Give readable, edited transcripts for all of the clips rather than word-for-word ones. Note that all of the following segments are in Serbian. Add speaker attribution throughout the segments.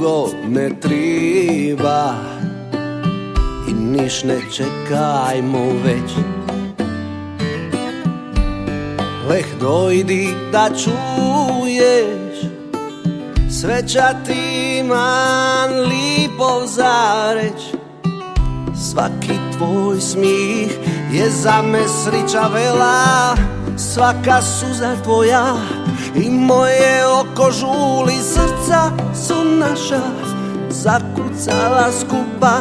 Speaker 1: drugo ne triba i niš ne čekajmo već. Leh dojdi da čuješ, sreća ti imam lipo zareć. Svaki tvoj smih je za me srića vela, svaka suza tvoja i moje oko žuli. Srca su naša zakucala skupa,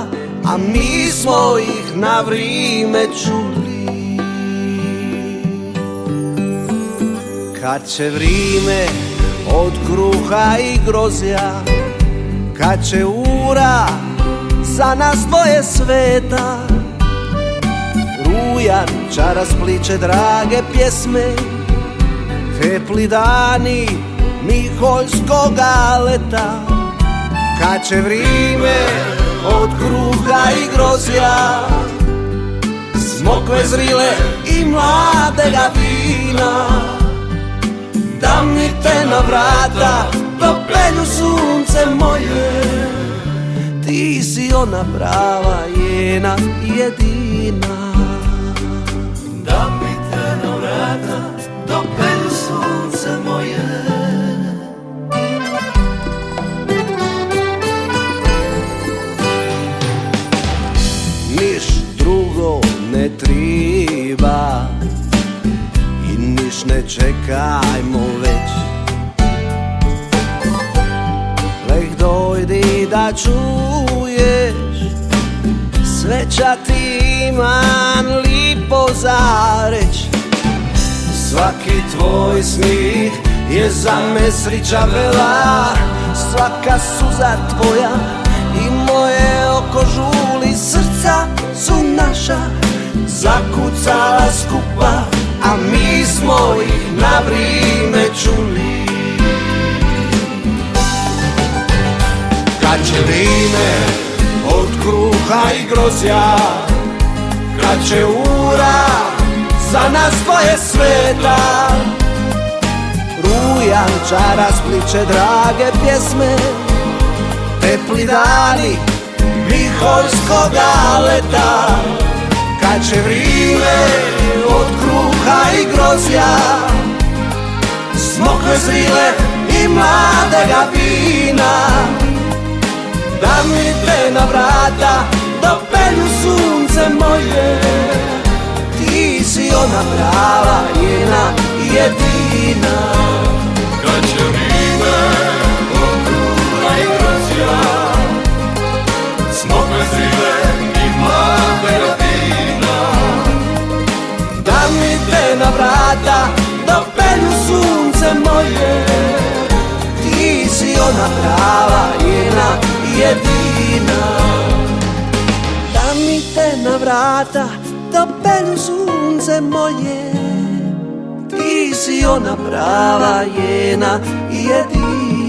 Speaker 1: a mi smo ih na vrime čuli. Kad će vrime od kruha i grozja, kad će ura za nas dvoje sveta, rujan čara spliče drage pjesme, tepli dani Miholjskoga leta. Kad će vrime od kruha i grozja, smokve zrile i mladega vina, da mi te na vrata dopelju sunce moje. Ti si ona prava, njena jedina. Da mi te na vrata dopelju sunce moje. Niš drugo ne triba i niš ne čekajmo već. Leh dojdi da čuješ, sreća ti imam lipo zareć. Svaki tvoj smih je za me srića vela, svaka suza tvoja i moje oko žuli. Srca su naša zakucala skupa, a mi smo ih na vrime čuli. Kad će vrime od kruha i grozja, kad će ura za nas dvoje sveta, rujan čara spliče drage pjesme, tepli dani Miholjskoga leta. Kad će vrime od kruha i grozja, smokve zrile i mladega vina, da mi te na vrata dopelju sunce moje. Ti si ona prava, njena jedina.
Speaker 2: Kad će vrime od kruha i grozja, smokve zrile i mladega vina,
Speaker 1: da mi te na vrata dopelju sunce moje. Ti si ona prava, njena jedina. Da mi te na vrata dopelju sunce moje. Ti si ona prava, njena jedina.